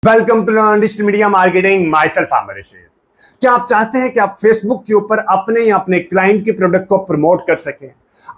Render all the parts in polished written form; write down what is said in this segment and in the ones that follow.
Welcome to digital media marketing. My self Aamir Rashid. क्या आप चाहते हैं कि आप फेसबुक के ऊपर अपने या अपने क्लाइंट के प्रोडक्ट को प्रमोट कर सकें?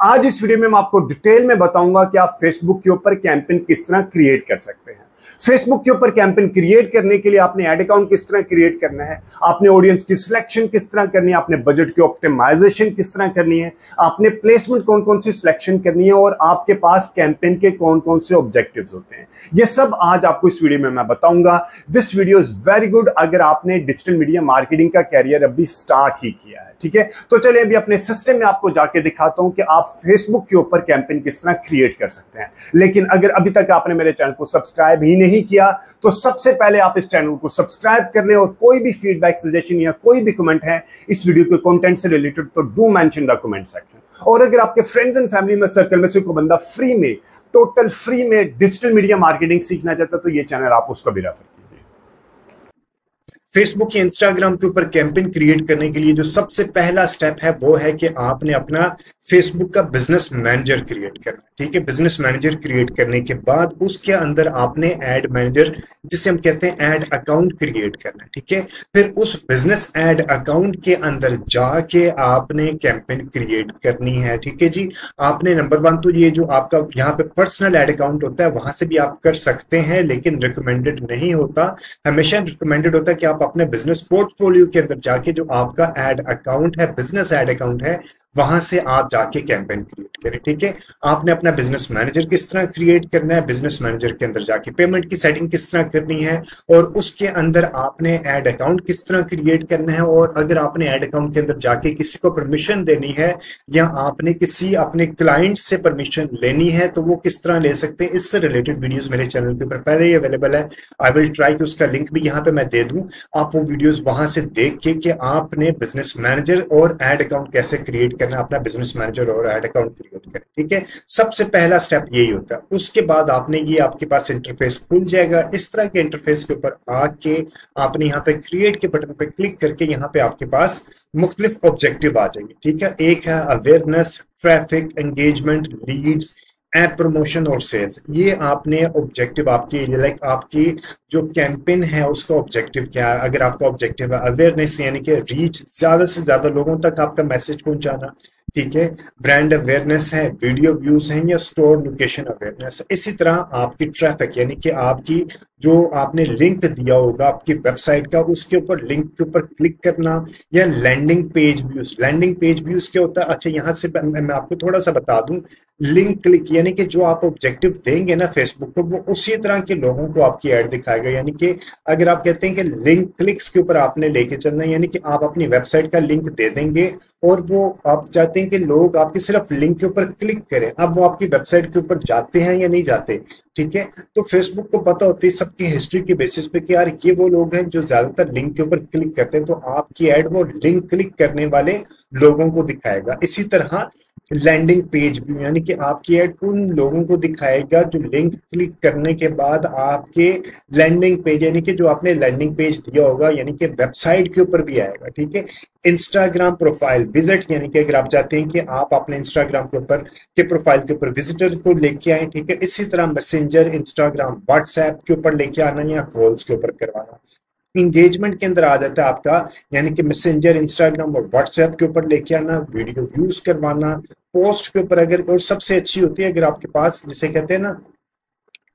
आज इस वीडियो में मैं आपको डिटेल में बताऊंगा कि आप फेसबुक के ऊपर कैंपेन किस तरह क्रिएट कर सकते हैं। फेसबुक के ऊपर कैंपेन क्रिएट करने के लिए आपने एड अकाउंट किस तरह क्रिएट करना है, आपने ऑडियंस की सिलेक्शन किस तरह करनी है, आपने बजट की ऑप्टिमाइजेशन किस तरह करनी है, आपने प्लेसमेंट कौन कौन सी सिलेक्शन करनी है और आपके पास कैंपेन के कौन कौन से ऑब्जेक्टिव्स होते हैं, ये सब आज आपको इस वीडियो में मैं बताऊंगा। This video is very good अगर आपने डिजिटल मीडिया मार्केटिंग का कैरियर अभी स्टार्ट ही किया है। ठीक है, तो चलिए अभी अपने सिस्टम में आपको जाके दिखाता हूं कि आप फेसबुक के ऊपर कैंपेन किस तरह क्रिएट कर सकते हैं। लेकिन अगर अभी तक आपने मेरे चैनल को सब्सक्राइब ही नहीं किया तो सबसे पहले आप इस चैनल को सब्सक्राइब कर लें और कोई भी फीडबैक, सजेशन या कोई भी कमेंट है इस वीडियो के कंटेंट से रिलेटेड तो do mention the comment section. और अगर आपके फ्रेंड्स एंड फैमिली में सर्कल में से कोई बंदा फ्री में, टोटल फ्री में डिजिटल मीडिया मार्केटिंग सीखना चाहता है तो ये चैनल आप उसको भी रेफर कीजिए। फेसबुक या इंस्टाग्राम के ऊपर कैंपेन क्रिएट करने के लिए जो सबसे पहला स्टेप है वो है कि आपने अपना फेसबुक का बिजनेस मैनेजर क्रिएट करना। ठीक है, बिजनेस मैनेजर क्रिएट करने के बाद उसके अंदर आपने एड मैनेजर, जिसे हम कहते हैं एड अकाउंट, क्रिएट करना है। ठीक है, फिर उस बिजनेस एड अकाउंट के अंदर जाके आपने कैंपेन क्रिएट करनी है। ठीक है जी, आपने नंबर 1 तो ये जो आपका यहाँ पे पर्सनल एड अकाउंट होता है वहां से भी आप कर सकते हैं, लेकिन रिकमेंडेड नहीं होता। हमेशा रिकमेंडेड होता है कि आप अपने बिजनेस पोर्टफोलियो के अंदर जाके जो आपका एड अकाउंट है, बिजनेस एड अकाउंट है, वहां से आप जाके कैंपेन क्रिएट करें। ठीक है, आपने अपना बिजनेस मैनेजर किस तरह क्रिएट करना है, बिजनेस मैनेजर के अंदर जाके पेमेंट की सेटिंग किस तरह करनी है और उसके अंदर आपने एड अकाउंट किस तरह क्रिएट करना है, और अगर आपने एड अकाउंट के अंदर जाके किसी को परमिशन देनी है या आपने किसी अपने क्लाइंट से परमिशन लेनी है तो वो किस तरह ले सकते हैं, इससे रिलेटेड वीडियोस मेरे चैनल के ऊपर पहले ही अवेलेबल है। आई विल ट्राई कि उसका लिंक भी यहाँ पे मैं दे दूं, आप वो वीडियोस वहां से देख के कि आपने बिजनेस मैनेजर और एड अकाउंट कैसे क्रिएट करना, अपना बिजनेस मैनेजर और एड अकाउंट क्रिएट करें। ठीक है, सबसे पहला स्टेप यही होता है। उसके बाद आपने ये आपके पास इंटरफेस खुल जाएगा। इस तरह के इंटरफेस के ऊपर आके आपने यहाँ पे क्रिएट के बटन पे क्लिक करके यहाँ पे आपके पास मुख्तलिफ ऑब्जेक्टिव आ जाएंगे। ठीक है, एक है awareness, traffic, engagement, leads, app promotion और सेल्स। ये आपने ऑब्जेक्टिव आपकी लाइक आपकी जो कैंपेन है उसका ऑब्जेक्टिव क्या है। अगर आपका ऑब्जेक्टिव है अवेयरनेस यानी कि रीच, ज्यादा से ज्यादा लोगों तक आपका मैसेज पहुंचाना। ठीक है, ब्रांड अवेयरनेस है, वीडियो व्यूज हैं या स्टोर लोकेशन अवेयरनेस है। इसी तरह आपकी ट्रैफिक यानी कि आपकी जो आपने लिंक दिया होगा आपकी वेबसाइट का, उसके ऊपर लिंक के ऊपर क्लिक करना या landing page views. Landing page views क्या होता है, अच्छा यहाँ से मैं आपको थोड़ा सा बता दूं। लिंक क्लिक यानी कि जो आप ऑब्जेक्टिव देंगे ना फेसबुक को, वो उसी तरह के लोगों को आपकी ऐड दिखाएगा। यानी कि अगर आप कहते हैं कि लिंक क्लिक्स के ऊपर आपने लेके चलना है, यानी कि आप अपनी वेबसाइट का लिंक दे देंगे और वो आप चाहते हैं कि लोग आपके सिर्फ लिंक के ऊपर क्लिक करें। अब वो आपकी वेबसाइट के ऊपर जाते हैं या नहीं जाते। ठीक है, तो फेसबुक को पता होती है सबकी हिस्ट्री के बेसिस पे कि यार ये वो लोग हैं जो ज्यादातर लिंक के ऊपर क्लिक करते हैं, तो आपकी ऐड वो लिंक क्लिक करने वाले लोगों को दिखाएगा। इसी तरह लैंडिंग पेज भी यानी कि आपकी ऐड उन लोगों को दिखाएगा जो लिंक क्लिक करने के बाद आपके लैंडिंग पेज यानी कि जो आपने लैंडिंग पेज दिया होगा यानी कि वेबसाइट के ऊपर भी आएगा। ठीक है, इंस्टाग्राम प्रोफाइल विजिट यानी कि अगर आप चाहते हैं कि आप अपने इंस्टाग्राम के ऊपर के प्रोफाइल के ऊपर विजिटर को लेके आए। ठीक है, इसी तरह मैसेंजर, इंस्टाग्राम, व्हाट्सएप के ऊपर लेके आना या कॉल्स के ऊपर करवाना। इंगेजमेंट के अंदर आ जाता है आपका यानी कि मैसेंजर, इंस्टाग्राम और व्हाट्सएप के ऊपर लेके आना, वीडियो व्यूज करवाना, पोस्ट के ऊपर अगर, और सबसे अच्छी होती है अगर आपके पास जिसे कहते हैं ना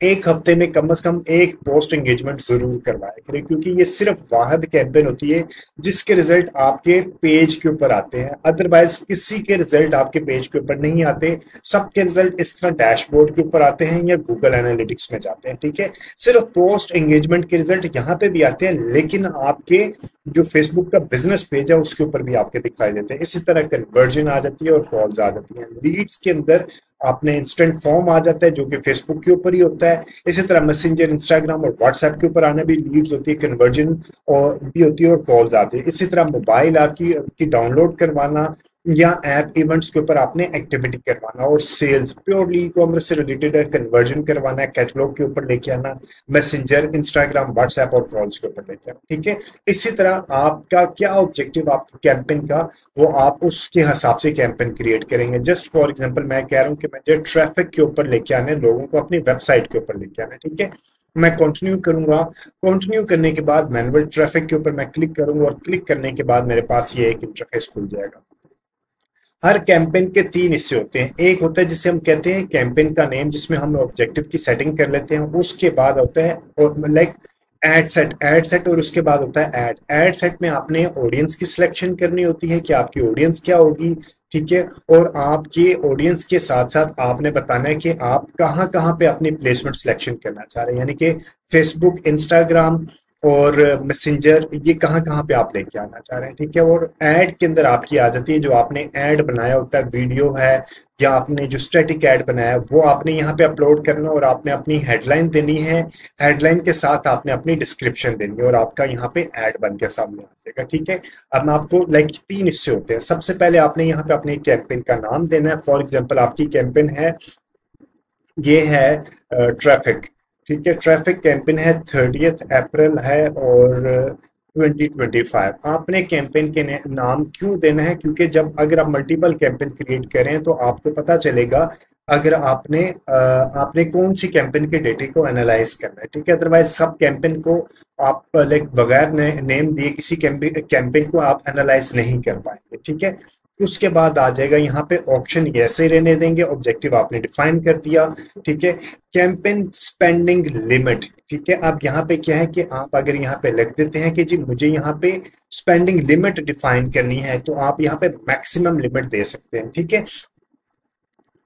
एक हफ्ते में कम से कम एक पोस्ट एंगेजमेंट जरूर करवाया करें, क्योंकि ये सिर्फ वाहिद कैंपेन होती है जिसके रिजल्ट आपके पेज के ऊपर आते हैं। अदरवाइज किसी के रिजल्ट आपके पेज के ऊपर नहीं आते। सबके रिजल्ट इस तरह डैशबोर्ड के ऊपर आते हैं या गूगल एनालिटिक्स में जाते हैं। ठीक है, सिर्फ पोस्ट एंगेजमेंट के रिजल्ट यहाँ पे भी आते हैं, लेकिन आपके जो फेसबुक का बिजनेस पेज है उसके ऊपर भी आपके दिखाई देते हैं। इसी तरह कन्वर्जन आ जाती है और कॉल्स आ जाती हैं। लीड्स के अंदर आपने इंस्टेंट फॉर्म आ जाता है जो कि फेसबुक के ऊपर ही होता है। इसी तरह मैसेंजर, इंस्टाग्राम और व्हाट्सएप के ऊपर आने भी लीड्स होती है, कन्वर्जन और भी होती है और कॉल्स आती है। इसी तरह मोबाइल आपकी डाउनलोड करवाना या ऐप इवेंट्स के ऊपर आपने एक्टिविटी करवाना, और सेल्स प्योरली ई कॉमर्स से रिलेटेड है, कन्वर्जन करवाना है, कैटलॉग के ऊपर लेके आना, मैसेंजर, इंस्टाग्राम, व्हाट्सएप और कॉल्स के ऊपर लेके आना। ठीक है, इसी तरह आपका क्या ऑब्जेक्टिव आपकी कैंपेन का, वो आप उसके हिसाब से कैंपेन क्रिएट करेंगे। जस्ट फॉर एग्जांपल मैं कह रहा हूँ कि मुझे ट्रैफिक के ऊपर लेके आने, लोगों को अपनी वेबसाइट के ऊपर लेके आना। ठीक है, मैं कंटिन्यू करूंगा। कंटिन्यू करने के बाद मैनुअल ट्रैफिक के ऊपर मैं क्लिक करूंगा, और क्लिक करने के बाद मेरे पास ये एक इंटरफेस खुल जाएगा। हर कैंपेन के तीन हिस्से होते हैं। एक होता है जिसे हम कहते हैं कैंपेन का नेम, जिसमें हम ऑब्जेक्टिव की सेटिंग कर लेते हैं। उसके बाद होता है और लाइक एड सेट, और उसके बाद होता है एड सेट में आपने ऑडियंस की सिलेक्शन करनी होती है कि आपकी ऑडियंस क्या होगी। ठीक है, और आपके ऑडियंस के साथ साथ आपने बताना है कि आप कहाँ कहाँ पे अपनी प्लेसमेंट सिलेक्शन करना चाह रहे हैं, यानी कि फेसबुक, इंस्टाग्राम और मैसेंजर, ये कहाँ कहाँ पे आप लेके आना चाह रहे हैं। ठीक है, और ऐड के अंदर आपकी आ जाती है, जो आपने ऐड बनाया होता है, वीडियो है या आपने जो स्टैटिक ऐड बनाया है, वो आपने यहाँ पे अपलोड करना, और आपने अपनी हेडलाइन देनी है। हेडलाइन के साथ आपने अपनी डिस्क्रिप्शन देनी है, और आपका यहाँ पे ऐड बन के सामने आ जाएगा। ठीक है, अब मैं आपको लाइक तीन हिस्से होते हैं। सबसे पहले आपने यहाँ पे अपने कैंपेन का नाम देना है। फॉर एग्जाम्पल आपकी कैंपेन है, ये है ट्रैफिक। ठीक है, ट्रैफिक कैंपेन है, 30 अप्रैल है और 2025। आपने कैंपेन के नाम क्यों देना है, क्योंकि जब अगर आप मल्टीपल कैंपेन क्रिएट करें तो आपको पता चलेगा अगर आपने कौन सी कैंपेन के डेटा को एनालाइज करना है। ठीक है, अदरवाइज सब कैंपेन को आप लाइक बगैर नेम दिए किसी कैंपेन को आप एनालाइज नहीं कर पाएंगे। ठीक है, उसके बाद आ जाएगा यहाँ पे ऑप्शन, ऐसे रहने देंगे, ऑब्जेक्टिव आपने डिफाइन कर दिया। ठीक है, कैंपेन स्पेंडिंग लिमिट। ठीक है, अब यहाँ पे क्या है कि आप अगर यहाँ पे लिख देते हैं कि जी मुझे यहाँ पे स्पेंडिंग लिमिट डिफाइन करनी है, तो आप यहाँ पे मैक्सिमम लिमिट दे सकते हैं। ठीक है,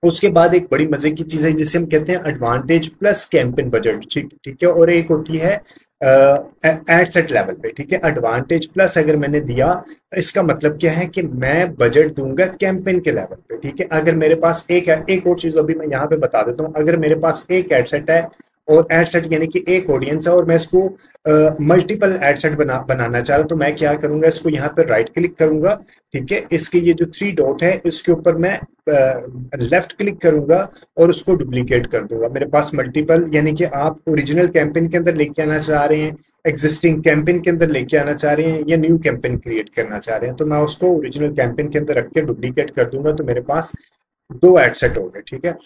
उसके बाद एक बड़ी मजे की चीज है जिसे हम कहते हैं एडवांटेज प्लस कैंपेन बजट। ठीक है, और एक होती है एड सेट लेवल पे। ठीक है, एडवांटेज प्लस अगर मैंने दिया, इसका मतलब क्या है कि मैं बजट दूंगा कैंपेन के लेवल पे। ठीक है, अगर मेरे पास एक और चीज अभी मैं यहाँ पे बता देता हूँ, अगर मेरे पास एक एड सेट है, और एड सेट यानी कि एक ऑडियंस है, और मैं इसको मल्टीपल एड सेट बनाना चाह रहा हूं, तो मैं क्या करूंगा, इसको यहाँ पे राइट क्लिक करूंगा। ठीक है, इसके ये जो 3 डॉट है, इसके ऊपर मैं लेफ्ट क्लिक करूंगा और उसको डुप्लीकेट कर दूंगा। मेरे पास मल्टीपल, यानी कि आप ओरिजिनल कैंपेन के अंदर लेके आना चाह रहे हैं, एग्जिस्टिंग कैंपेन के अंदर लेके आना चाह रहे हैं, या न्यू कैंपेन क्रिएट करना चाह रहे हैं, तो मैं उसको ओरिजिनल कैंपेन के अंदर रख के डुप्लीकेट कर दूंगा, तो मेरे पास 2 एड सेट हो गए। ठीक है,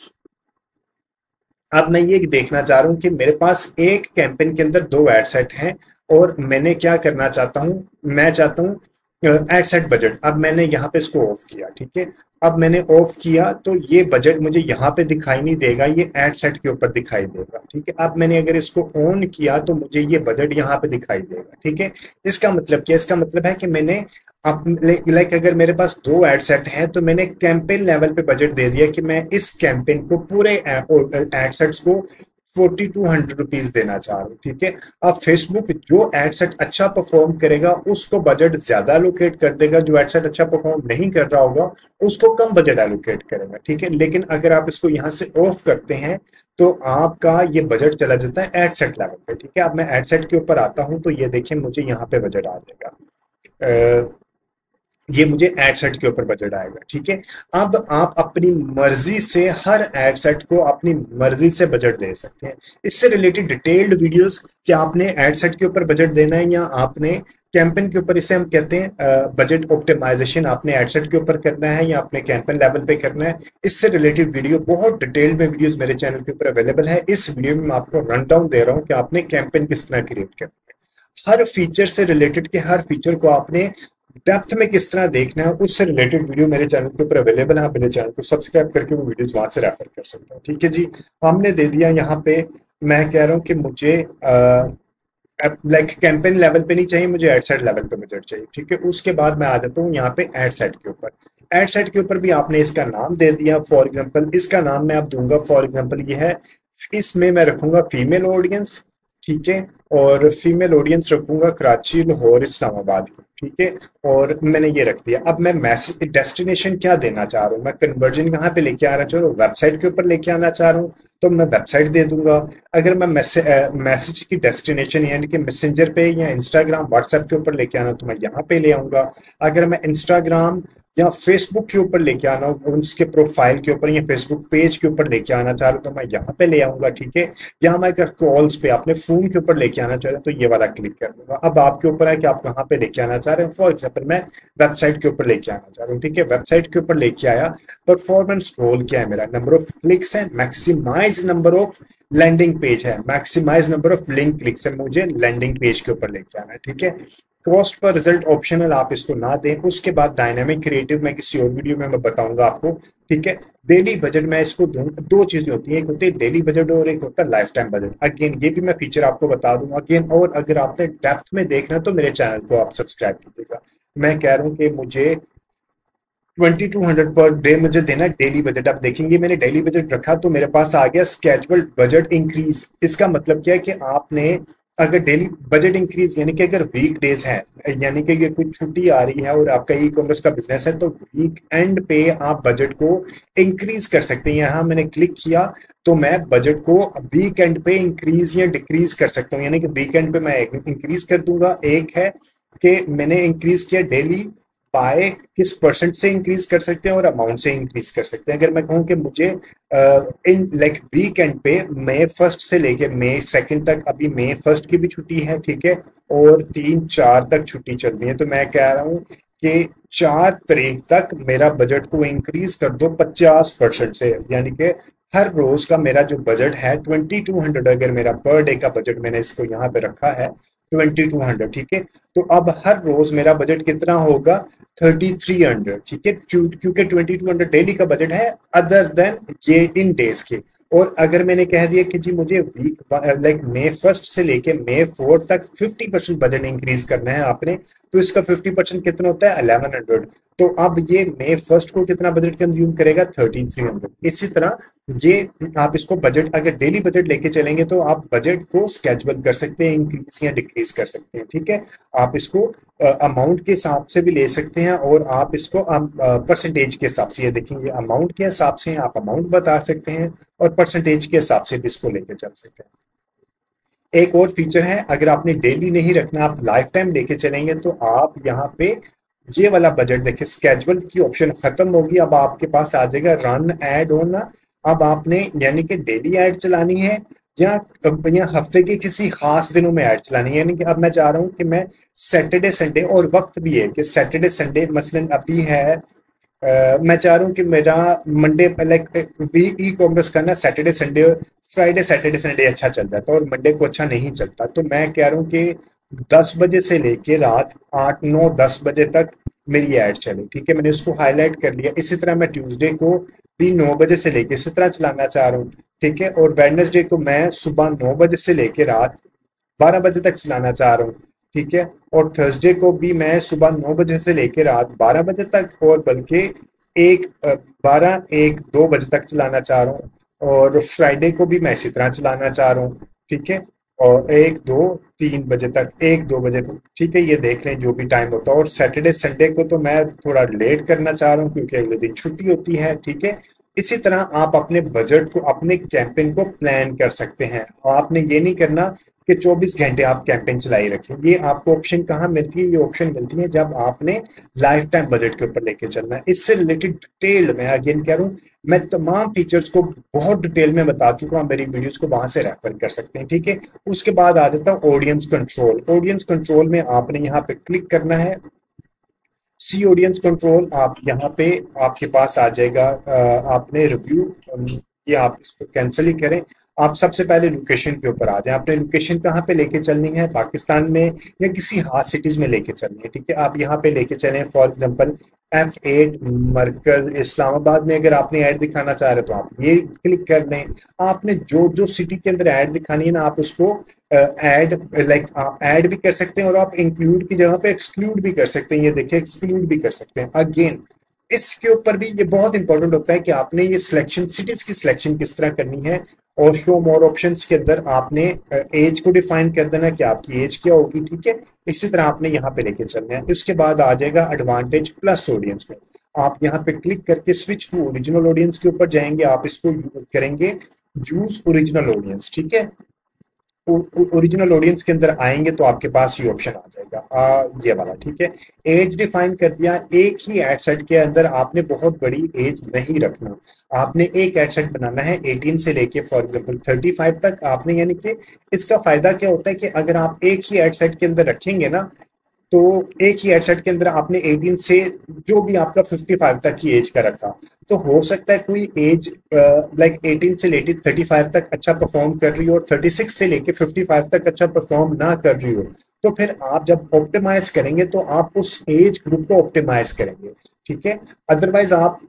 अब मैं ये देखना चाह रहा हूं कि मेरे पास एक कैंपेन के अंदर 2 एड सेट हैं, और मैंने क्या करना चाहता हूं, मैं चाहता हूं एड सेट बजट। अब मैंने यहाँ पे इसको ऑफ किया। ठीक है, अब मैंने ऑफ किया तो ये बजट मुझे यहाँ पे दिखाई नहीं देगा, ये एड सेट के ऊपर दिखाई देगा। ठीक है, अब मैंने अगर इसको ऑन किया तो मुझे ये बजट यहाँ पे दिखाई देगा। ठीक है, इसका मतलब क्या, इसका मतलब है कि मैंने लाइक अगर मेरे पास 2 एड सेट हैं, तो मैंने कैंपेन लेवल पे बजट दे दिया कि मैं इस कैंपेन को पूरे एड सेट्स को 4200 रुपीज देना चाह रहा हूँ। ठीक है, अब फेसबुक जो एड सेट अच्छा परफॉर्म करेगा उसको बजट ज्यादा एलोकेट कर देगा, जो एड सेट अच्छा परफॉर्म नहीं कर रहा होगा उसको कम बजट एलोकेट करेगा। ठीक है, लेकिन अगर आप इसको यहाँ से ऑफ करते हैं तो आपका ये बजट चला जाता है एड सेट लेवल पे। ठीक है, अब मैं एड सेट के ऊपर आता हूँ, तो ये देखिए मुझे यहाँ पे बजट आ जाएगा, ये मुझे एड सेट के ऊपर बजट आएगा। ठीक है, अब आप अपनी मर्जी से हर एड सेट को अपनी मर्जी से बजट दे सकते हैं। इससे रिलेटेड डिटेल्ड वीडियोस, कि आपने एड सेट के ऊपर बजट देना है या आपने कैंपेन के ऊपर, इसे हम कहते हैं बजट ऑप्टिमाइजेशन, आपने एड सेट के ऊपर करना है या आपने कैंपेन लेवल पे करना है, इससे रिलेटेड वीडियो बहुत डिटेल्ड में वीडियोस मेरे चैनल के ऊपर अवेलेबल है। इस वीडियो में मैं आपको रन डाउन दे रहा हूँ कि आपने कैंपेन किस तरह क्रिएट करना है, हर फीचर से रिलेटेड के हर फीचर को आपने डेप्थ में किस तरह देखना है, उससे रिलेटेड वीडियो मेरे चैनल के ऊपर अवेलेबल है। आप मेरे चैनल को सब्सक्राइब करके वो वीडियोस वहां से रेफर कर सकते हैं। ठीक है जी, हमने दे दिया यहाँ पे, मैं कह रहा हूँ कि मुझे लाइक कैंपेन लेवल पे नहीं चाहिए, मुझे एड सेट लेवल पे बजट चाहिए। ठीक है, उसके बाद मैं आ जाता हूँ यहाँ पे एड सेट के ऊपर। एड सेट के ऊपर भी आपने इसका नाम दे दिया। फॉर एग्जाम्पल इसका नाम मैं आप दूंगा, फॉर एग्जाम्पल ये है, इसमें मैं रखूंगा फीमेल ऑडियंस। ठीक है, और फीमेल ऑडियंस रखूंगा कराची, लाहौर, इस्लामाबाद की। ठीक है, और मैंने ये रख दिया। अब मैं मैसेज डेस्टिनेशन क्या देना चाह रहा हूँ, मैं कन्वर्जन कहाँ पे लेके आना चाह रहा हूँ, वेबसाइट के ऊपर लेके आना चाह रहा हूँ, तो मैं वेबसाइट दे दूंगा। अगर मैं मैसेज की डेस्टिनेशन यानी कि मैसेंजर पे या इंस्टाग्राम, व्हाट्सएप के ऊपर लेके आना, तो मैं यहाँ पे ले आऊंगा। अगर मैं इंस्टाग्राम या फेसबुक के ऊपर लेके आना हो, उसके प्रोफाइल के ऊपर या फेसबुक पेज के ऊपर लेके आना चाह रहे हो तो मैं यहाँ पे ले आऊंगा, ठीक है। या मैं अगर कॉल्स पे अपने फोन के ऊपर लेके आना चाह रहे हो तो ये वाला क्लिक कर दूंगा। अब आपके ऊपर है कि आप कहाँ पे लेके आना चाह रहे हो। फॉर एग्जाम्पल मैं वेबसाइट के ऊपर लेके आना चाह रहा हूँ, ठीक है। वेबसाइट के ऊपर लेके आया, परफॉर्मेंस गोल क्या है मेरा, नंबर ऑफ क्लिक्स है, maximise number of landing page है, maximise number of link clicks है, मुझे लैंडिंग पेज के ऊपर लेके आना है, ठीक है। कॉस्ट पर रिजल्ट ऑप्शनल, आप इसको ना दें। उसके बाद डायनामिक क्रिएटिव मैं किसी और वीडियो में मैं बताऊंगा आपको, ठीक है। डेली बजट मैं इसको दूं, दो चीजें होती हैं, एक होती है डेली बजट और एक होता है लाइफ टाइम बजट। अगेन ये भी मैं फीचर आपको बता दूंगा अगेन। और अगर आपने डेप्थ में देखना तो मेरे चैनल को आप सब्सक्राइब कीजिएगा। मैं कह रहा हूँ कि मुझे 2200 पर डे मुझे देना डेली बजट। आप देखेंगे मैंने डेली बजट रखा तो मेरे पास आ गया स्केजुअल बजट इंक्रीज। इसका मतलब क्या है कि आपने अगर डेली बजट इंक्रीज यानी कि अगर वीक डेज है, यानी कि ये कुछ छुट्टी आ रही है और आपका ई कॉमर्स का बिजनेस है, तो वीक एंड पे आप बजट को इंक्रीज कर सकते हैं। यहाँ मैंने क्लिक किया तो मैं बजट को वीक एंड पे इंक्रीज या डिक्रीज कर सकता हूँ। यानी कि वीक एंड पे मैं इंक्रीज कर दूंगा। एक है कि मैंने इंक्रीज किया डेली बाय किस परसेंट से इंक्रीज कर सकते हैं और अमाउंट से इंक्रीज कर सकते हैं। अगर मैं कहूँ कि मुझे इन लाइक वीकेंड पे मई 1 से लेके मई 2 तक, अभी मई 1 की भी छुट्टी है, ठीक है, और 3-4 तक छुट्टी चल रही है, तो मैं कह रहा हूँ कि 4 तारीख तक मेरा बजट को इंक्रीज कर दो 50% से। यानी कि हर रोज का मेरा जो बजट है 2200, अगर मेरा पर डे का बजट मैंने इसको यहाँ पे रखा है 2200, ठीक है। तो अब हर रोज मेरा बजट कितना होगा 3300, ठीक है, क्योंकि 2200 डेली का बजट है अदर देन ये इन डेज के। और अगर मैंने कह दिया कि जी मुझे वीक लाइक मई 1 से लेके मई 4 तक 50% बजट इंक्रीज करना है आपने, तो इसका 50% कितना होता है 1100। तो अब ये मई 1 को कितना बजट कंज्यूम करेगा 3300। इसी तरह ये आप इसको बजट अगर डेली बजट लेके चलेंगे तो आप बजट को स्केजुअल कर सकते हैं, इंक्रीज या डिक्रीज कर सकते हैं, ठीक है। आप इसको अमाउंट के हिसाब से भी ले सकते हैं और आप इसको परसेंटेज के हिसाब से, ये देखेंगे अमाउंट के हिसाब से आप अमाउंट बता सकते हैं और परसेंटेज के हिसाब से भी इसको लेके चल सकते हैं। एक और फीचर है, अगर आपने डेली नहीं रखना, आप लाइफ टाइम लेके चलेंगे तो आप यहाँ पे ये वाला बजट देखिए, स्केजुअल की ऑप्शन खत्म होगी। अब आपके पास आ जाएगा रन एड होना। अब आपने यानी कि डेली ऐड चलानी है या हफ्ते के किसी खास दिनों में ऐड चलानी है। यानी कि अब मैं चाह रहा हूँ कि मैं सैटरडे संडे, और वक्त भी है कि सैटरडे संडे मसलन अभी है मैं चाह रहा हूँ कि मेरा मंडे लाइक ई कॉमर्स का ना Saturday Sunday, Friday Saturday Sunday अच्छा चल जाता है और मंडे को अच्छा नहीं चलता। तो मैं कह रहा हूँ कि 10 बजे से लेके रात 8-9-10 बजे तक मेरी ऐड चले, ठीक है। मैंने उसको हाईलाइट कर लिया। इसी तरह मैं ट्यूसडे को भी 9 बजे से लेके इसी तरह चलाना चाह रहा हूँ, ठीक है। और वेडनेसडे को मैं सुबह 9 बजे से लेके रात 12 बजे तक चलाना चाह रहा हूँ, ठीक है। और थर्सडे को भी मैं सुबह 9 बजे से लेके रात 12 बजे तक, और बल्कि 12-1-2 बजे तक चलाना चाह रहा हूँ। और फ्राइडे को भी मैं इसी तरह चलाना चाह रहा हूँ, ठीक है। और 1-2-3 बजे तक, 1-2 बजे तक, ठीक है। ये देख लें जो भी टाइम होता है। और सैटरडे संडे को तो मैं थोड़ा लेट करना चाह रहा हूँ क्योंकि अगले दिन छुट्टी होती है, ठीक है। इसी तरह आप अपने बजट को, अपने कैंपेन को प्लान कर सकते हैं। आपने ये नहीं करना कि 24 घंटे आप कैंपेन चलाई रखें। ये आपको ऑप्शन कहाँ मिलती है? ये ऑप्शन मिलती है जब आपने लाइफ टाइम बजट के ऊपर लेके चलना है। इससे रिलेटेड डिटेल मैं अगेन कह रहा हूँ, मैं तमाम फीचर्स को बहुत डिटेल में बता चुका हूँ, मेरी वीडियोस को वहां से रेफर कर सकते हैं, ठीक है। उसके बाद आ जाता है ऑडियंस कंट्रोल। ऑडियंस कंट्रोल में आपने यहाँ पे क्लिक करना है, सी ऑडियंस कंट्रोल। आप यहाँ पे आपके पास आ जाएगा, आपने रिव्यू, ये आप इसको कैंसिल ही करें। आप सबसे पहले लोकेशन के ऊपर आ जाए। आपने लोकेशन कहाँ पे लेके चलनी है, पाकिस्तान में या किसी हाथ सिटीज में लेके चलनी है, ठीक है। आप यहाँ पे लेके चलें, फॉर एग्जांपल F8 मरकज इस्लामाबाद में अगर आपने ऐड दिखाना चाह रहे हो तो आप ये क्लिक कर दें। आपने जो जो सिटी के अंदर ऐड दिखानी है ना, आप उसको ऐड लाइक आप ऐड भी कर सकते हैं और आप इंक्लूड की जगह पे एक्सक्लूड भी कर सकते हैं। ये देखिए एक्सक्लूड भी कर सकते हैं। अगेन इसके ऊपर भी ये बहुत इंपॉर्टेंट होता है कि आपने ये सिलेक्शन, सिटीज की सिलेक्शन किस तरह करनी है। और शो मोर ऑप्शंस के अंदर आपने एज को डिफाइन कर देना कि आपकी एज क्या होगी, ठीक है। इसी तरह आपने यहाँ पे लेके चलना है। उसके बाद आ जाएगा एडवांटेज प्लस ऑडियंस में। आप यहाँ पे क्लिक करके स्विच टू ओरिजिनल ऑडियंस के ऊपर जाएंगे। आप इसको करेंगे यूज ओरिजिनल ऑडियंस, ठीक है। ओरिजिनल ऑडियंस के अंदर आएंगे तो आपके पास ये ऑप्शन आ जाएगा। आएगा, ये वाला, ठीक है। एज डिफाइन कर दिया, एक ही एड सेट के अंदर आपने बहुत बड़ी एज नहीं रखना, आपने एक एड सेट बनाना है 18 से लेके फॉर एग्जाम्पल 35 तक आपने, यानी कि इसका फायदा क्या होता है कि अगर आप एक ही एड सेट के अंदर रखेंगे ना, तो एक ही हेडसेट के अंदर आपने 18 से जो भी आपका 55 तक की एज का रखा, तो हो सकता है कोई एज लाइक 18 से लेके 35 तक अच्छा परफॉर्म कर रही हो और 36 से लेके 55 तक अच्छा परफॉर्म ना कर रही हो, तो फिर आप जब ऑप्टिमाइज करेंगे तो आप उस एज ग्रुप को ऑप्टिमाइज करेंगे, ठीक है। अदरवाइज आप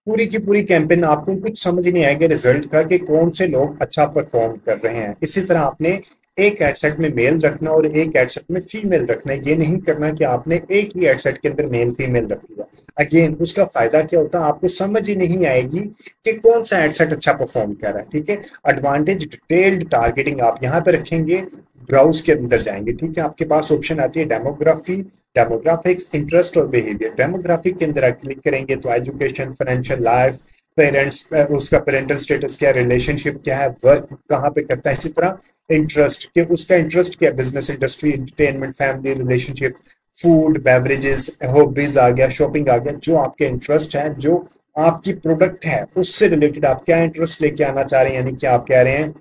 पूरी की पूरी कैंपेन आपको कुछ समझ नहीं आएगा रिजल्ट का कि कौन से लोग अच्छा परफॉर्म कर रहे हैं। इसी तरह आपने एक एडसेट में मेल रखना और एक एडसेट में फीमेल रखना है, ये नहीं करना कि आपने एक ही एडसेट के अंदर मेल फीमेल रख दिया। अगेन उसका फायदा क्या होता है, आपको समझ ही नहीं आएगी कि कौन सा एडसेट अच्छा परफॉर्म कर रहा है, ठीक है। एडवांटेज डिटेल्ड टारगेटिंग आप यहाँ पे रखेंगे, ब्राउज के अंदर जाएंगे, ठीक है। आपके पास ऑप्शन आती है डेमोग्राफी, डेमोग्राफिक्स, इंटरेस्ट और बिहेवियर। डेमोग्राफिक के अंदर आप क्लिक करेंगे तो एजुकेशन, फाइनेंशियल लाइफ, पेरेंट्स, उसका पेरेंटल स्टेटस क्या है, रिलेशनशिप क्या है, वर्क कहाँ पे करता है, इसी तरह इंटरेस्ट के उसका इंटरेस्ट क्या है, business, industry, entertainment, family, relationship, food, beverages, hobbies आ गया, शॉपिंग आ गया, जो आपके इंटरेस्ट है, जो आपकी प्रोडक्ट है उससे रिलेटेड आप क्या इंटरेस्ट लेके आना चाह रहे हैं, यानी कि आप कह रहे हैं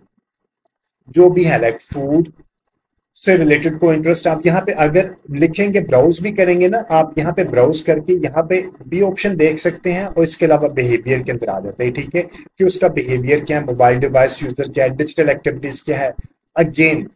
जो भी है लाइक फूड से रिलेटेड को इंटरेस्ट आप यहाँ पे अगर लिखेंगे, ब्राउज भी करेंगे ना आप, यहाँ पे ब्राउज करके यहाँ पे भी ऑप्शन देख सकते हैं और इसके अलावा बिहेवियर के अंदर आ जाते हैं, ठीक है, कि उसका बिहेवियर क्या है, मोबाइल डिवाइस यूजर क्या है, डिजिटल एक्टिविटीज क्या है। अगेन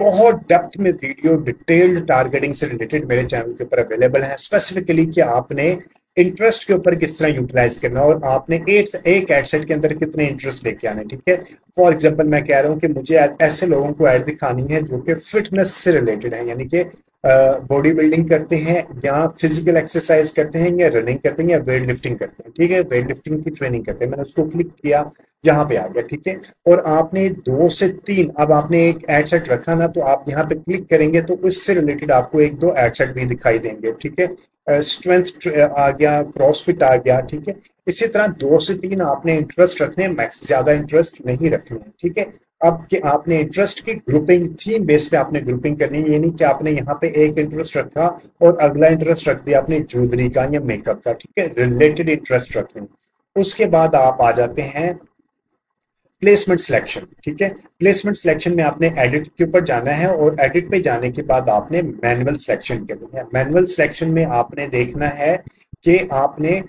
बहुत डेप्थ में वीडियो डिटेल्ड टारगेटिंग से रिलेटेड मेरे चैनल के ऊपर अवेलेबल है, स्पेसिफिकली कि आपने इंटरेस्ट के ऊपर किस तरह यूटिलाइज करना और आपने एक एडसेट के अंदर कितने इंटरेस्ट लेके आने, ठीक है। फॉर एग्जांपल मैं कह रहा हूँ कि मुझे ऐसे लोगों को ऐड दिखानी है जो कि फिटनेस से रिलेटेड है, यानी कि बॉडी बिल्डिंग करते हैं या फिजिकल एक्सरसाइज करते हैं या रनिंग करते हैं या वेट लिफ्टिंग करते हैं, ठीक है, वेट लिफ्टिंग की ट्रेनिंग करते हैं। मैंने उसको क्लिक किया, यहाँ पे आ गया, ठीक है। और आपने 2 से 3, अब आपने एक एड सेट रखा ना, तो आप यहाँ पे क्लिक करेंगे तो उससे रिलेटेड आपको 1-2 एड सेट भी दिखाई देंगे, ठीक है। स्ट्रेंथ आ गया, क्रॉसफिट आ गया, ठीक है। इसी तरह 2 से 3 आपने इंटरेस्ट रखने हैं, मैक्स ज्यादा इंटरेस्ट नहीं रखने हैं, ठीक है। अब कि आपने इंटरेस्ट की ग्रुपिंग थीम बेस पे आपने ग्रुपिंग करनी है, ये नहीं कि आपने यहाँ पे एक इंटरेस्ट रखा और अगला इंटरेस्ट रख दिया आपने ज्वेलरी का या मेकअप का, ठीक है, रिलेटेड इंटरेस्ट रखने। उसके बाद आप आ जाते हैं प्लेसमेंट सिलेक्शन, ठीक है। प्लेसमेंट सिलेक्शन में आपने एडिट के ऊपर जाना है और एडिट पे जाने के बाद आपने मैनुअल सिलेक्शन करनी है। मैनुअल सिलेक्शन में आपने देखना है कि आपने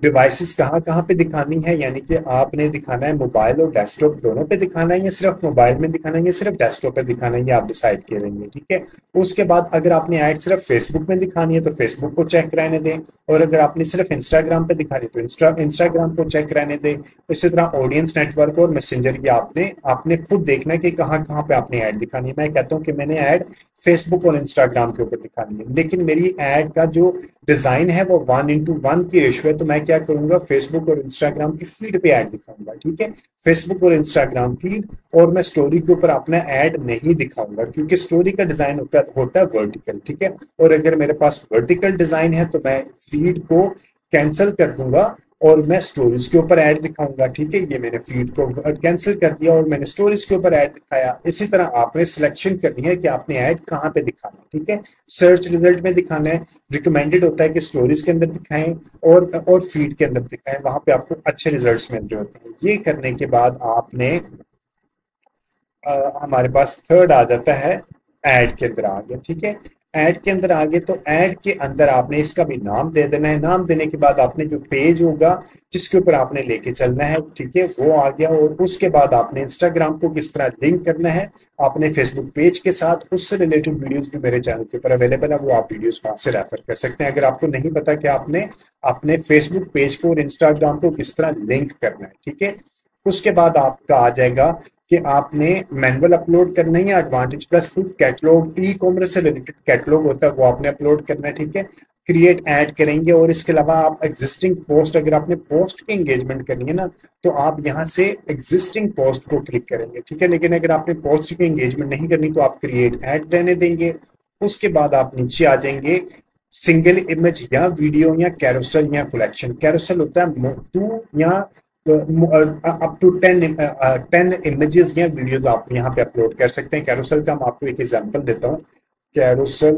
डिवाइसेस कहाँ कहाँ पे दिखानी है, यानी कि आपने दिखाना है मोबाइल और डेस्कटॉप दोनों पे दिखाना है या सिर्फ मोबाइल में दिखाना है या सिर्फ डेस्कटॉप पे दिखाना है, ये आप डिसाइड करेंगे, ठीक है। उसके बाद अगर आपने ऐड सिर्फ फेसबुक में दिखानी है तो फेसबुक को चेक कराने दें, और अगर आपने सिर्फ इंस्टाग्राम पे दिखानी है तो इंस्टाग्राम को चेक कराने दें। इसी तरह ऑडियंस नेटवर्क और मैसेंजर की आपने खुद देखना है कि कहाँ कहाँ पे आपने ऐड दिखानी है। मैं कहता हूँ कि मैंने ऐड फेसबुक और इंस्टाग्राम के ऊपर दिखानी है, लेकिन मेरी ऐड का जो डिजाइन है वो 1:1 की रेशियो है, तो मैं क्या करूंगा, फेसबुक और इंस्टाग्राम की फीड पे ऐड दिखाऊंगा, ठीक है, फेसबुक और इंस्टाग्राम फीड। और मैं स्टोरी के ऊपर अपना ऐड नहीं दिखाऊंगा क्योंकि स्टोरी का डिजाइन होता है वर्टिकल, ठीक है। और अगर मेरे पास वर्टिकल डिजाइन है तो मैं फीड को कैंसिल कर दूंगा और मैं स्टोरीज के ऊपर ऐड दिखाऊंगा, ठीक है। ये मैंने फीड को कैंसिल कर दिया और मैंने स्टोरीज के ऊपर ऐड दिखाया। इसी तरह आपने सिलेक्शन करनी है कि आपने ऐड कहाँ पे दिखाना है, ठीक है। सर्च रिजल्ट में दिखाना है, रिकमेंडेड होता है कि स्टोरीज के अंदर दिखाएं और फीड के अंदर दिखाएं, वहां पे आपको अच्छे रिजल्ट्स मिल रहे होते हैं। ये करने के बाद आपने हमारे पास थर्ड आ जाता है, ऐड के अंदर आ गया, ठीक है। ऐड के अंदर आ गए तो ऐड के अंदर आपने इसका भी नाम दे देना है। नाम देने के बाद आपने जो पेज होगा जिसके ऊपर आपने लेके चलना है, ठीक है, वो आ गया। और उसके बाद आपने इंस्टाग्राम को किस तरह लिंक करना है आपने फेसबुक पेज के साथ, उससे रिलेटेड वीडियोस भी मेरे चैनल के ऊपर अवेलेबल है, वो आप वीडियोस वहां से रेफर कर सकते हैं। अगर आपको नहीं पता कि आपने अपने फेसबुक पेज को और इंस्टाग्राम को किस तरह लिंक करना है, ठीक है। उसके बाद आपका आ जाएगा कि आपने मैनुअल अपलोड करना है या advantage plus catalogue, e commerce से रिलेटेड कैटलॉग होता है वो आपने अपलोड करना है, ठीक है। क्रिएट ऐड करेंगे और इसके अलावा आप एग्जिस्टिंग पोस्ट, अगर आपने पोस्ट की एंगेजमेंट करनी है ना तो आप यहाँ से एग्जिस्टिंग पोस्ट को क्लिक करेंगे, ठीक है। लेकिन अगर आपने पोस्ट की एंगेजमेंट नहीं करनी तो आप क्रिएट ऐड रहने देंगे। उसके बाद आप नीचे आ जाएंगे, सिंगल इमेज या वीडियो या कैरोसल या कलेक्शन। कैरोसल होता है 2 या अप टू 10 इमेजेस या वीडियोस आप यहाँ पे अपलोड कर सकते हैं। कैरोसल का मैं आपको एक एग्जांपल देता हूँ। Carousel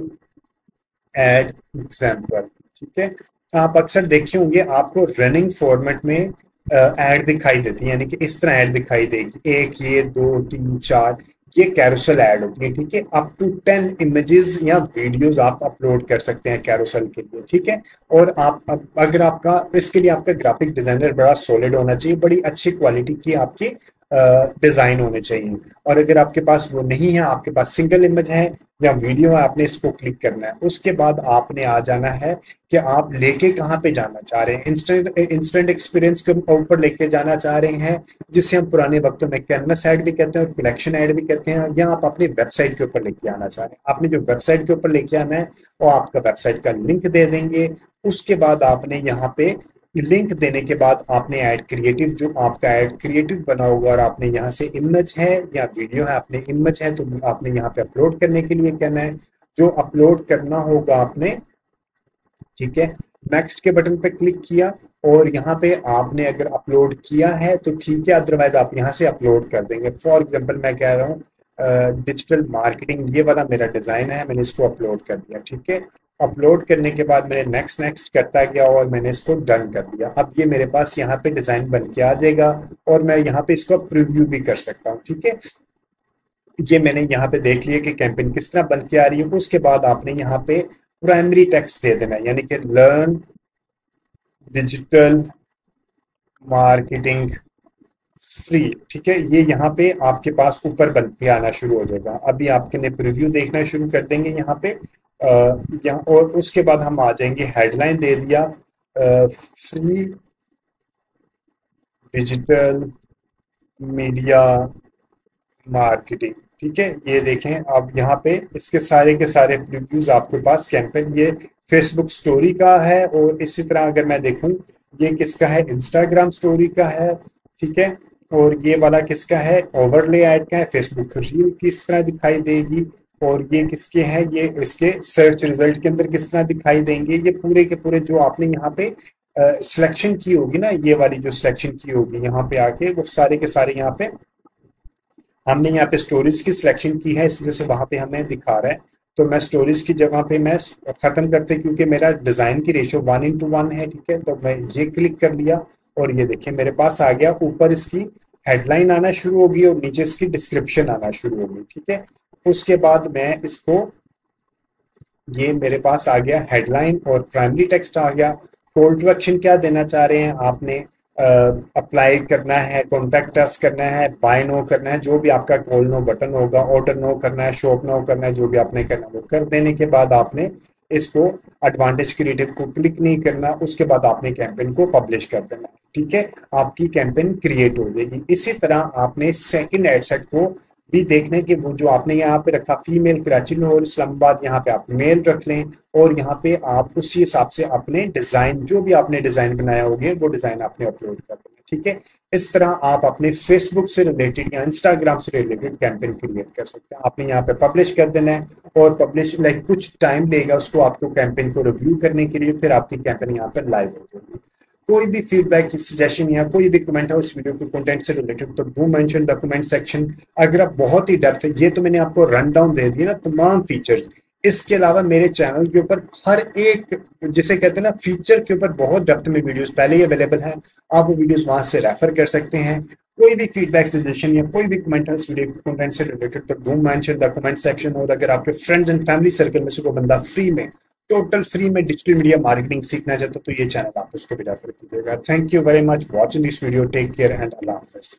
ad example. ठीक है, आप अक्सर देखे होंगे आपको रनिंग फॉर्मेट में ऐड दिखाई देती है, यानी कि इस तरह ऐड दिखाई देगी, एक, ये, दो, तीन, चार, ये कैरोसेल ऐड होती है। ठीक है, अप टू 10 इमेजेस या वीडियोस आप अपलोड कर सकते हैं कैरोसेल के लिए। ठीक है, और अगर आपका इसके लिए आपका ग्राफिक डिजाइनर बड़ा सॉलिड होना चाहिए, बड़ी अच्छी क्वालिटी की आपकी डिजाइन होने चाहिए। और अगर आपके पास वो नहीं है, आपके पास सिंगल इमेज है या वीडियो है, आपने इसको क्लिक करना है। उसके बाद आपने आ जाना है कि आप लेके कहाँ पे जाना चाह रहे हैं। इंस्टेंट एक्सपीरियंस के ऊपर लेके जाना चाह रहे हैं, जिसे हम पुराने वक्तों में कैनवस ऐड भी कहते हैं और कलेक्शन ऐड भी कहते हैं, या आप अपनी वेबसाइट के ऊपर लेके आना चाह रहे हैं। आपने जो वेबसाइट के ऊपर लेके आना है वो आपका वेबसाइट का लिंक दे देंगे। उसके बाद आपने यहाँ पे लिंक देने के बाद आपने ऐड क्रिएटिव, जो आपका ऐड क्रिएटिव बना होगा, और आपने यहाँ से इमेज है या वीडियो है, आपने इमेज है तो आपने यहाँ पे अपलोड करने के लिए कहना है, जो अपलोड करना होगा आपने। ठीक है, नेक्स्ट के बटन पे क्लिक किया और यहाँ पे आपने अगर अपलोड किया है तो ठीक है, अदरवाइज आप यहाँ से अपलोड कर देंगे। फॉर एग्जाम्पल मैं कह रहा हूँ डिजिटल मार्केटिंग, ये वाला मेरा डिजाइन है, मैंने इसको अपलोड कर दिया। ठीक है, अपलोड करने के बाद मैंने नेक्स्ट नेक्स्ट करता गया और मैंने इसको डन कर दिया। अब ये मेरे पास यहाँ पे डिजाइन बन के आ जाएगा और मैं यहाँ पे इसको प्रीव्यू भी कर सकता हूँ। ठीक है, ये मैंने यहाँ पे देख लिया कि कैंपेन किस तरह बन के आ रही है। उसके बाद आपने यहाँ पे प्राइमरी टेक्स्ट दे देना है, यानी कि लर्न डिजिटल मार्केटिंग फ्री। ठीक है, ये यहाँ पे आपके पास ऊपर बन के आना शुरू हो जाएगा। अभी आपके प्रीव्यू देखना शुरू कर देंगे यहाँ पे यहाँ, और उसके बाद हम आ जाएंगे, हेडलाइन दे दिया फ्री डिजिटल मीडिया मार्केटिंग। ठीक है, ये देखें अब यहाँ पे इसके सारे के सारे प्रीव्यूज आपके पास कैंपेन, ये फेसबुक स्टोरी का है, और इसी तरह अगर मैं देखूं ये किसका है, इंस्टाग्राम स्टोरी का है। ठीक है, और ये वाला किसका है, ओवरले ऐड का है, फेसबुक रील किस तरह दिखाई देगी, और ये किसके हैं, ये इसके सर्च रिजल्ट के अंदर किस तरह दिखाई देंगे। ये पूरे के पूरे जो आपने यहाँ पे सिलेक्शन की होगी ना, ये वाली जो सिलेक्शन की होगी यहाँ पे आके, वो सारे के सारे यहाँ पे हमने यहाँ पे स्टोरीज की सिलेक्शन की है, इस वजह से वहां पे हमें दिखा रहा है। तो मैं स्टोरीज की जगह पे मैं खत्म करते, क्योंकि मेरा डिजाइन की रेशियो 1:1 है। ठीक है, तो मैं ये क्लिक कर लिया और ये देखिए मेरे पास आ गया, ऊपर इसकी हेडलाइन आना शुरू होगी और नीचे इसकी डिस्क्रिप्शन आना शुरू होगी। ठीक है, उसके बाद मैं इसको, ये मेरे पास आ गया हेडलाइन और प्राइमरी टेक्स्ट आ गया। कॉल टू एक्शन क्या देना चाह रहे हैं आपने, अप्लाई करना है, कॉन्टैक्ट अस करना है, बाय नो करना है, जो भी आपका कॉल नो बटन होगा, ऑर्डर नो करना है, शॉप नो करना है, जो भी आपने करना है वो कर देने के बाद आपने इसको एडवांटेज क्रिएटिव को क्लिक नहीं करना। उसके बाद आपने कैंपेन को पब्लिश कर देना। ठीक है, आपकी कैंपेन क्रिएट हो जाएगी। इसी तरह आपने सेकंड एड सेट को भी देखने कि वो जो आपने यहाँ पे रखा फीमेल कराची लाहौर इस्लामाबाद, यहाँ पे आप मेल रख लें और यहाँ पे आप उसी हिसाब से अपने डिजाइन, जो भी आपने डिजाइन बनाया होगा वो डिजाइन आपने अपलोड कर देना। ठीक है, इस तरह आप अपने फेसबुक से रिलेटेड या इंस्टाग्राम से रिलेटेड कैंपेन क्रिएट कर सकते हैं। आपने यहाँ पे पब्लिश कर देना है और पब्लिश लाइक कुछ टाइम लेगा उसको आपको कैंपेन को रिव्यू करने के लिए, फिर आपकी कैंपेन यहाँ पर लाइव हो जाएगी। कोई भी फीडबैक, सजेशन या कोई भी कमेंट है इस वीडियो के कंटेंट से रिलेटेड तो do mention the comment section. अगर आप बहुत ही डेप्थ, ये तो मैंने आपको रन डाउन दे दिया ना तमाम फीचर्स, इसके अलावा मेरे चैनल के ऊपर हर एक, जिसे कहते हैं ना, फीचर के ऊपर बहुत डेप्थ में वीडियोस पहले ही अवेलेबल हैं, आप वो वीडियोस वहां से रेफर कर सकते हैं। कोई भी फीडबैक, सजेशन या कोई भी कमेंट है इस वीडियो के कंटेंट से रिलेटेड तो do mention the comment section. और अगर आपके फ्रेंड्स एंड फैमिली सर्कल में से कोई बंदा फ्री में, टोटल फ्री में डिजिटल मीडिया मार्केटिंग सीखना चाहते तो ये चैनल आप उसको भी रेफर कीजिएगा। Thank you very much watching this video, take care and अल्लाह हाफिज़।